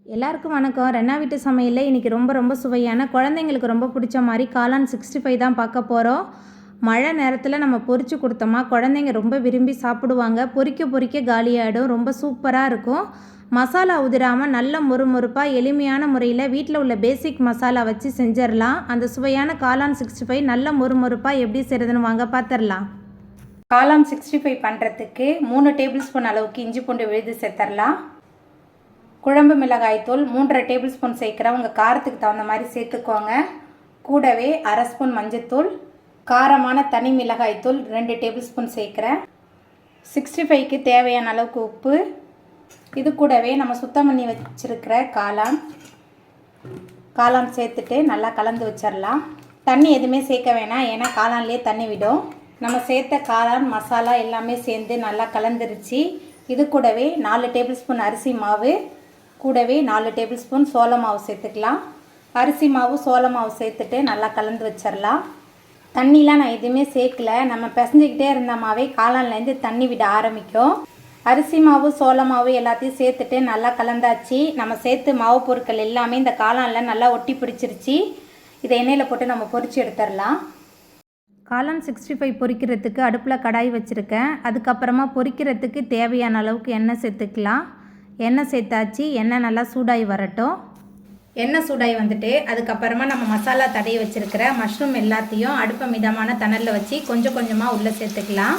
எல்லாருக்கும் வணக்கம். ரென்னா வீட்டு சமையலில் இன்றைக்கி ரொம்ப சுவையான குழந்தைங்களுக்கு ரொம்ப பிடிச்ச மாதிரி காளான் 65 தான் பார்க்க போகிறோம். மழை நேரத்தில் நம்ம பொரித்து கொடுத்தோமா குழந்தைங்க ரொம்ப விரும்பி சாப்பிடுவாங்க. பொரிக்க காலியாகிடும். ரொம்ப சூப்பராக இருக்கும். மசாலா உதிராமல் நல்ல மொறுமொறுப்பாக எளிமையான முறையில் வீட்டில் உள்ள பேசிக் மசாலா வச்சு செஞ்சிடலாம். அந்த சுவையான காளான் 65 நல்ல மொறுமொறுப்பாக எப்படி செய்கிறதுன்னு வாங்க பார்த்துடலாம். காளான் 65 பண்ணுறதுக்கு 3 டேபிள் ஸ்பூன் அளவுக்கு இஞ்சி பூண்டு விழுது சேர்த்துடலாம். குழம்பு மிளகாய்த்தூள் 3.5 டேபிள் ஸ்பூன் சேர்க்குறேன். உங்கள் காரத்துக்கு தகுந்த மாதிரி சேர்த்துக்கோங்க. கூடவே அரை ஸ்பூன் மஞ்சத்தூள், காரமான தனி மிளகாய்த்தூள் 2 டேபிள் ஸ்பூன் சேர்க்குறேன். 65க்கு தேவையான அளவுக்கு உப்பு. இது கூடவே நம்ம சுத்தம் பண்ணி வச்சுருக்கிற காளான் சேர்த்துட்டு நல்லா கலந்து வச்சிடலாம். தண்ணி எதுவுமே சேர்க்க வேணாம், ஏன்னா காளான்லேயே தண்ணி விடும். நம்ம சேர்த்த காளான் மசாலா எல்லாமே சேர்ந்து நல்லா கலந்துருச்சு. இது கூடவே 4 டேபிள் ஸ்பூன் அரிசி மாவு, கூடவே 4 டேபிள் ஸ்பூன் சோள மாவு சேர்த்துக்கலாம். அரிசி மாவு சோள மாவு சேர்த்துட்டு நல்லா கலந்து வச்சிடலாம். தண்ணிலாம் நான் எதுவுமே சேர்க்கல. நம்ம பிசைஞ்சிக்கிட்டே இருந்தோமாவே காளான்லேருந்து தண்ணி விட ஆரம்பிக்கும். அரிசி மாவு சோள மாவு எல்லாத்தையும் சேர்த்துட்டு நல்லா கலந்தாச்சு. நம்ம சேர்த்து மாவு பொருட்கள் எல்லாமே இந்த காளானில் நல்லா ஒட்டி பிடிச்சிருச்சு. இதை எண்ணெயில் போட்டு நம்ம பொரித்து எடுத்துடலாம். காளான் 65 பொரிக்கிறதுக்கு அடுப்பில் கடாய் வச்சுருக்கேன். அதுக்கப்புறமா பொரிக்கிறதுக்கு தேவையான அளவுக்கு எண்ணெய் சேர்த்துக்கலாம். எண்ணெய் சேர்த்தாச்சு. எண்ணெய் நல்லா சூடாகி வரட்டும். எண்ணெய் சூடாகி வந்துட்டு அதுக்கப்புறமா நம்ம மசாலா தடவி வச்சுருக்கிற மஷ்ரூம் எல்லாத்தையும் அடுப்பை மிதமான தணலில் வச்சு கொஞ்சமாக உள்ளே சேர்த்துக்கலாம்.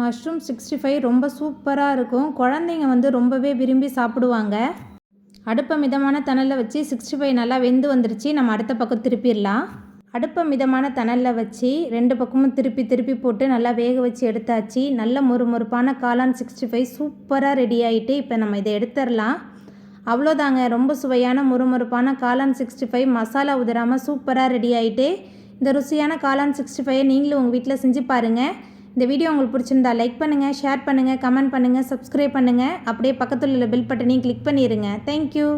மஷ்ரூம் 65 ரொம்ப சூப்பராக இருக்கும். குழந்தைங்க ரொம்பவே விரும்பி சாப்பிடுவாங்க. அடுப்பை மிதமான தணலில் வச்சு 65 நல்லா வெந்து வந்துருச்சு. நம்ம அடுத்த பக்கம் திருப்பிடலாம். அடுப்பை மிதமான தணலில் வச்சு 2 பக்கமும் திருப்பி போட்டு நல்லா வேக வச்சு எடுத்தாச்சு. நல்ல மொறுமொறுப்பான காளான் 65 சூப்பராக ரெடி ஆகிட்டு இப்போ நம்ம இதை எடுத்துடலாம். அவ்வளோதாங்க, ரொம்ப சுவையான மொறுமொறுப்பான காளான் 65 மசாலா உதிராமல் சூப்பராக ரெடி ஆகிட்டு. இந்த ருசியான காளான் 65 நீங்களும் உங்கள் வீட்டில் செஞ்சு பாருங்கள். இந்த வீடியோ உங்களுக்கு பிடிச்சிருந்தா லைக் பண்ணுங்கள், ஷேர் பண்ணுங்கள், கமெண்ட் பண்ணுங்கள், சப்ஸ்கிரைப் பண்ணுங்கள். அப்படியே பக்கத்தில் உள்ள பெல் பட்டனையும் கிளிக் பண்ணிடுங்க. தேங்க்யூ.